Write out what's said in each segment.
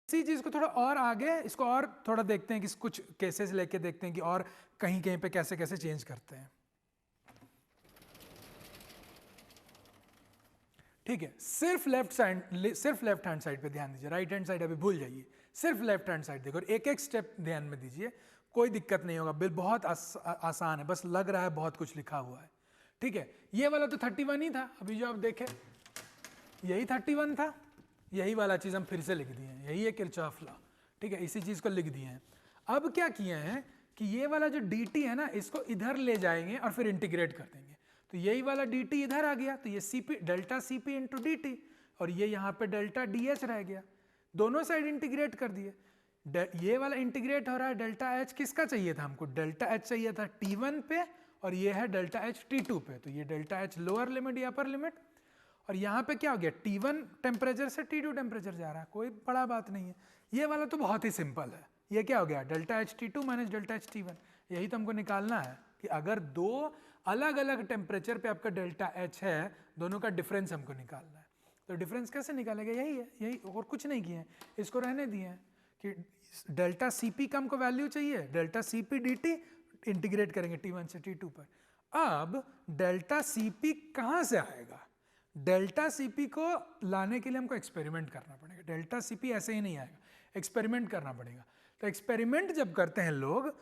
इसी चीज को थोड़ा और आगे इसको और थोड़ा देखते हैं कि कुछ केसेस लेके देखते हैं कि और कहीं कहीं पे कैसे कैसे चेंज करते हैं। ठीक है, सिर्फ लेफ्ट हैंड साइड पे ध्यान दीजिए, राइट हैंड साइड अभी भूल जाइए, सिर्फ लेफ्ट हैंड साइड देखो और एक एक स्टेप ध्यान में दीजिए, कोई दिक्कत नहीं होगा, बिल बहुत आसान है, बस लग रहा है बहुत कुछ लिखा हुआ है। ठीक है, ये वाला तो 31 ही था, अभी जो आप देखें यही 31 था, यही वाला चीज हम फिर से लिख दिए हैं, यही है किरचॉफ लॉ। ठीक है, इसी चीज को लिख दिए हैं। अब क्या किए हैं कि ये वाला जो dt है ना, इसको इधर ले जाएंगे और फिर इंटीग्रेट कर देंगे, तो यही वाला dt इधर आ गया, तो ये cp delta cp into dt, और ये यहाँ पे डेल्टा dh रह गया, दोनों साइड इंटीग्रेट कर दिए। ये वाला इंटीग्रेट हो रहा है, डेल्टा h किसका चाहिए था हमको, डेल्टा h चाहिए था t1 पे, और ये है डेल्टा h t2 पे, तो ये डेल्टा h लोअर लिमिट या अपर लिमिट, और यहाँ पे क्या हो गया, T1 टेम्परेचर से T2 टेम्परेचर जा रहा है, कोई बड़ा बात नहीं है। ये वाला तो बहुत ही सिंपल है, ये क्या हो गया, delta H T2 minus delta H T1, यही तो हमको निकालना है कि अगर दो अलग अलग टेम्परेचर पे आपका डेल्टा एच है, दोनों का डिफरेंस हमको निकालना है। तो डिफरेंस कैसे निकालेगा, यही है, यही, और कुछ नहीं किए हैं, इसको रहने दिए हैं कि डेल्टा Cp का हमको वैल्यू चाहिए, डेल्टा Cp dt इंटीग्रेट करेंगे T1 से T2 पर। अब डेल्टा Cp कहाँ से आएगा, डेल्टा Cp को लाने के लिए हमको एक्सपेरिमेंट करना पड़ेगा, डेल्टा Cp ऐसे ही नहीं आएगा, एक्सपेरिमेंट करना पड़ेगा। तो एक्सपेरिमेंट जब करते हैं लोग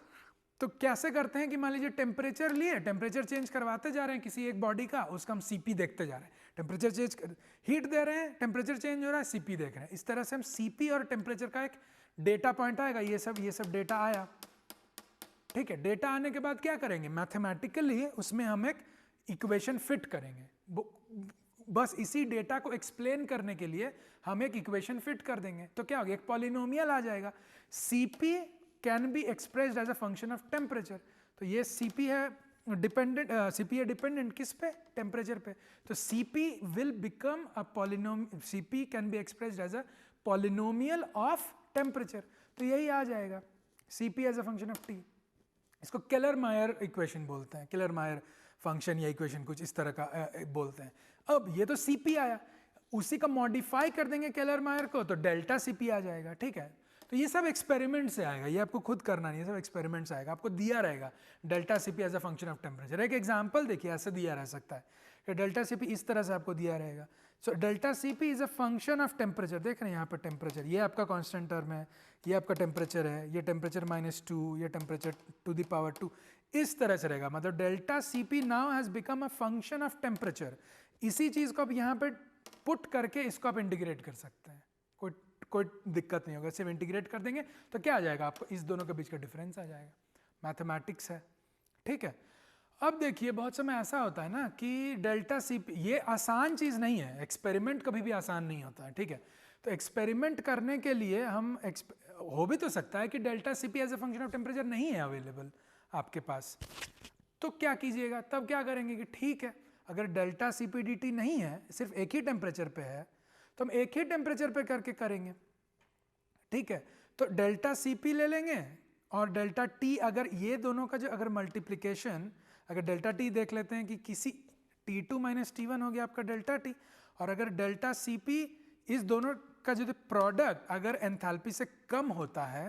तो कैसे करते हैं कि मान लीजिए टेम्परेचर लिए, टेम्परेचर चेंज करवाते जा रहे हैं किसी एक बॉडी का, उसका हम Cp देखते जा रहे हैं, टेम्परेचर चेंज हीट दे रहे हैं, टेम्परेचर चेंज हो रहा है, Cp देख रहे हैं, इस तरह से हम Cp और टेम्परेचर का एक डेटा पॉइंट आएगा, ये सब डेटा आया। ठीक है, डेटा आने के बाद क्या करेंगे, मैथमेटिकली उसमें हम एक इक्वेशन फिट करेंगे, बस इसी डेटा को एक्सप्लेन करने के लिए हम एक इक्वेशन फिट कर देंगे, तो क्या होगा, एक पॉलिनोमियल आ जाएगा, Cp can be expressed as a function of temperature. तो ये Cp है डिपेंडेंट, Cp है डिपेंडेंट किस पे, टेम्परेचर पे, तो Cp will become a polynomial, Cp can be expressed as a polynomial of temperature, तो यही आ जाएगा Cp as a function of T। इसको केलर-मायर इक्वेशन बोलते हैं, केलर-मायर फंक्शन या इक्वेशन कुछ इस तरह का बोलते हैं। अब ये तो Cp आया, उसी का मॉडिफाई कर देंगे केलर-मायर को, तो डेल्टा Cp आ जाएगा। ठीक है, तो ये सब एक्सपेरिमेंट से आएगा, ये आपको खुद करना नहीं है, सब एक्सपेरिमेंट से आएगा, आपको दिया रहेगा delta Cp as a function of temperature. एक एग्जांपल देखिए, ऐसे दिया रह सकता है कि डेल्टा Cp इस तरह से आपको दिया रहेगा, so delta Cp is a function of temperature, देख रहे हैं यहाँ पर टेम्परेचर, ये आपका कांस्टेंट टर्म है, ये आपका टेम्परेचर है, ये टेम्परेचर -2, ये टेम्परेचर टू द पावर 2, इस तरह से रहेगा, मतलब delta Cp now has become a function of temperature. इसी चीज को आप यहाँ पे पुट करके इसको आप इंटीग्रेट कर सकते हैं, कोई दिक्कत नहीं होगा, सिर्फ इंटीग्रेट कर देंगे तो क्या आ जाएगा, आपको इस दोनों के बीच का डिफरेंस आ जाएगा, मैथमेटिक्स है। ठीक है, अब देखिए बहुत समय ऐसा होता है ना कि डेल्टा Cp, ये आसान चीज नहीं है, एक्सपेरिमेंट कभी भी आसान नहीं होता है। ठीक है, तो एक्सपेरिमेंट करने के लिए हम हो भी तो सकता है कि delta Cp as a function of temperature नहीं है अवेलेबल आपके पास, तो क्या कीजिएगा, तब क्या करेंगे कि ठीक है, अगर डेल्टा Cp dt नहीं है, सिर्फ एक ही टेम्परेचर पे है, तो हम एक ही टेम्परेचर पे करके करेंगे। ठीक है, तो डेल्टा Cp ले लेंगे और डेल्टा T, अगर ये दोनों का जो अगर मल्टीप्लिकेशन, अगर डेल्टा T देख लेते हैं कि किसी T2 माइनस T1 हो गया आपका डेल्टा T, और अगर डेल्टा Cp इस दोनों का जो प्रोडक्ट अगर एंथैल्पी से कम होता है,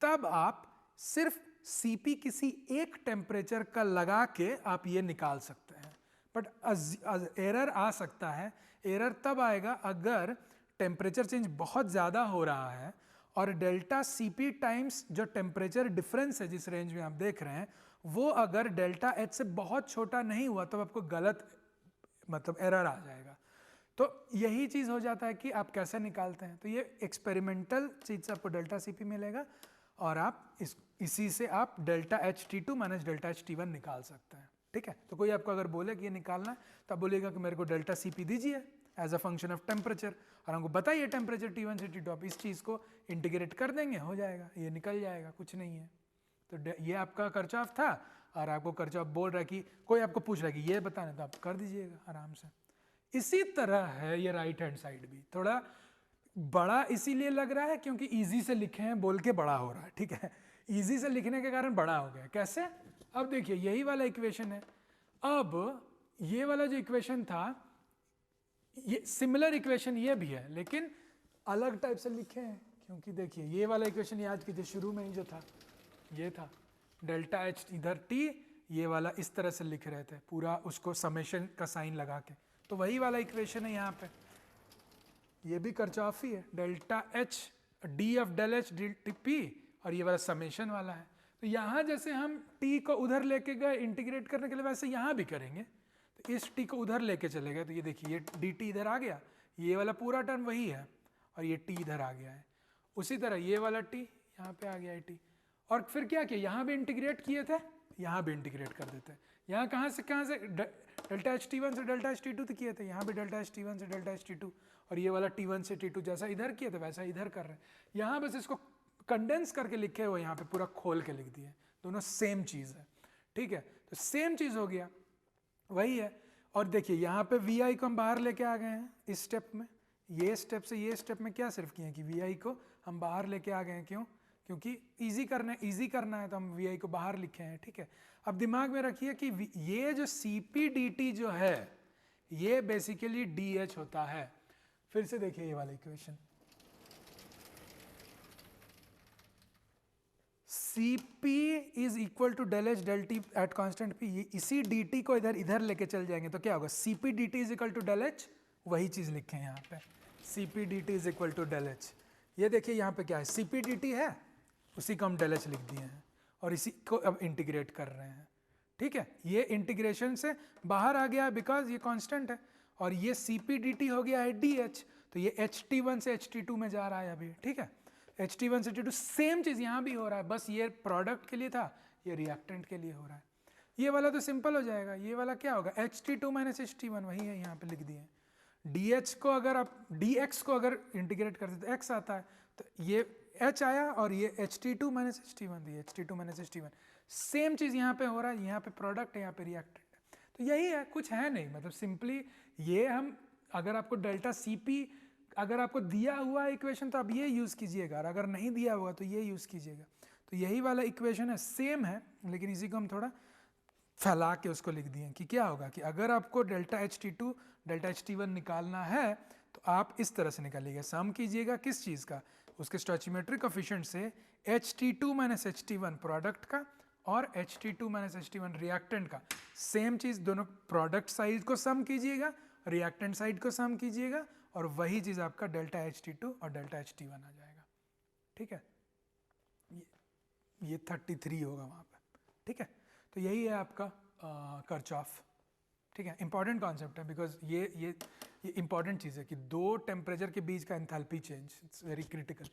तब आप सिर्फ Cp किसी एक टेम्परेचर का लगा के आप ये निकाल सकते हैं। बट एरर आ सकता है, एरर तब आएगा अगर टेम्परेचर चेंज बहुत ज़्यादा हो रहा है और डेल्टा Cp टाइम्स जो टेम्परेचर डिफरेंस है जिस रेंज में आप देख रहे हैं, वो अगर डेल्टा H से बहुत छोटा नहीं हुआ तो आपको गलत, मतलब एरर आ जाएगा। तो यही चीज़ हो जाता है कि आप कैसे निकालते हैं, तो ये एक्सपेरिमेंटल चीज़ से आपको डेल्टा Cp मिलेगा और आप इसी से आप delta H T2 minus delta H T1 निकाल सकते हैं। ठीक है, तो कोई आपको अगर बोले कि ये निकालना है, तो आप बोलेगा कि मेरे को डेल्टा Cp दीजिए as a function of temperature, और हमको बताइए टेम्परेचर T1 से T2, आप इस चीज़ को इंटीग्रेट कर देंगे, हो जाएगा, ये निकल जाएगा, कुछ नहीं है। तो ये आपका किरचॉफ था, और आपको किरचॉफ बोल रहा है कि कोई आपको पूछ रहा है कि ये बताना, तो आप कर दीजिएगा आराम से। इसी तरह है ये राइट हैंड साइड भी, थोड़ा बड़ा इसीलिए लग रहा है क्योंकि इजी से लिखे हैं बोल के बड़ा हो रहा है। ठीक है, इजी से लिखने के कारण बड़ा हो गया, कैसे, अब देखिए यही वाला इक्वेशन है, अब ये वाला जो इक्वेशन था, ये सिमिलर इक्वेशन ये भी है, लेकिन अलग टाइप से लिखे हैं, क्योंकि देखिए ये वाला इक्वेशन याद कीजिए, शुरू में ही जो था ये था डेल्टा एच इधर टी, ये वाला इस तरह से लिख रहे थे पूरा, उसको समेशन का साइन लगा के, तो वही वाला इक्वेशन है यहाँ पे, ये भी किरचॉफ ही है, delta H D of del H D T P, और ये वाला समेशन वाला है। तो यहाँ जैसे हम t को उधर लेके गए इंटीग्रेट करने के लिए, वैसे यहाँ भी करेंगे। तो इस t को उधर लेके चले गए, तो ये देखिए ये dt इधर आ गया, ये वाला पूरा टर्म वही है, और ये t इधर आ गया है। उसी तरह ये वाला t यहाँ पे आ गया है t, और फिर क्या किया, यहाँ भी इंटीग्रेट किए थे, यहाँ भी इंटीग्रेट कर देते हैं। यहाँ कहाँ से डेल्टा एच टी वन से डेल्टा एच टी टू किए थे, यहाँ भी डेल्टा एच टी वन से डेल्टा एच टी टू, और ये वाला t1 से t2 जैसा इधर किए थे वैसा इधर कर रहे हैं। यहाँ बस इसको कंडेंस करके लिखे हुए, यहाँ पे पूरा खोल के लिख दिए, दोनों सेम चीज़ है, ठीक है। तो सेम चीज़ हो गया, वही है। और देखिए यहाँ पे vi को हम बाहर लेके आ गए हैं इस स्टेप में, ये स्टेप से ये स्टेप में क्या सिर्फ किए हैं कि vi को हम बाहर लेके आ गए हैं। क्यों? क्योंकि इजी करना है तो हम vi को बाहर लिखे हैं, ठीक है। अब दिमाग में रखिए कि ये जो cp dt जो है ये बेसिकली dh होता है। फिर से देखिए ये वाला equation, Cp is equal to del H del T at constant p, इसी dt को इधर लेके चल जाएंगे तो क्या होगा, Cp dt is equal to del H, वही चीज लिखे हैं यहाँ पे, Cp dt is equal to del H. ये देखिए यहाँ पे क्या है, Cp dt है, उसी को हम डेल एच लिख दिए हैं, और इसी को अब इंटीग्रेट कर रहे हैं, ठीक है। ये इंटीग्रेशन से बाहर आ गया बिकॉज ये कांस्टेंट है, और ये Cp dt हो गया है dh, तो ये ht1 से ht2 में जा रहा है अभी, ठीक है। ht1 से ht2 सेम चीज़ यहाँ भी हो रहा है, बस ये प्रोडक्ट के लिए था, ये रिएक्टेंट के लिए हो रहा है। ये वाला तो सिंपल हो जाएगा, ये वाला क्या होगा, ht2 माइनस ht1, वही है यहाँ पे लिख दिए। dh को अगर आप dx को अगर इंटीग्रेट करते तो x आता है, तो ये h आया, और ये ht2 माइनस ht1, ये ht2 माइनस ht1, सेम चीज़ यहाँ पे हो रहा है, यहाँ पे प्रोडक्ट है, यहाँ पे रिएक्टेंट है। तो यही है, कुछ है नहीं, मतलब सिंपली ये हम, अगर आपको डेल्टा Cp अगर आपको दिया हुआ इक्वेशन तो आप ये यूज़ कीजिएगा, और अगर नहीं दिया हुआ तो ये यूज़ कीजिएगा। तो यही वाला इक्वेशन है, सेम है, लेकिन इसी को हम थोड़ा फैला के उसको लिख दिए कि क्या होगा कि अगर आपको डेल्टा ht2 डेल्टा ht1 निकालना है तो आप इस तरह से निकालिएगा, सम कीजिएगा किस चीज़ का, उसके स्टोइचियोमेट्रिक कोफिशिएंट से ht2 माइनस ht1 प्रोडक्ट का और ht2 माइनस ht1 रिएक्टेंट का, सेम चीज़, दोनों प्रोडक्ट साइड को सम कीजिएगा, रिएक्टेंट साइड को सम कीजिएगा, और वही चीज़ आपका डेल्टा ht2 और डेल्टा ht1 आ जाएगा, ठीक है। ये 33 होगा वहाँ पे, ठीक है। तो यही है आपका किरचॉफ, ठीक है। इंपॉर्टेंट कॉन्सेप्ट है, बिकॉज ये इंपॉर्टेंट चीज़ है कि दो टेम्परेचर के बीच का enthalpy change, it's very critical.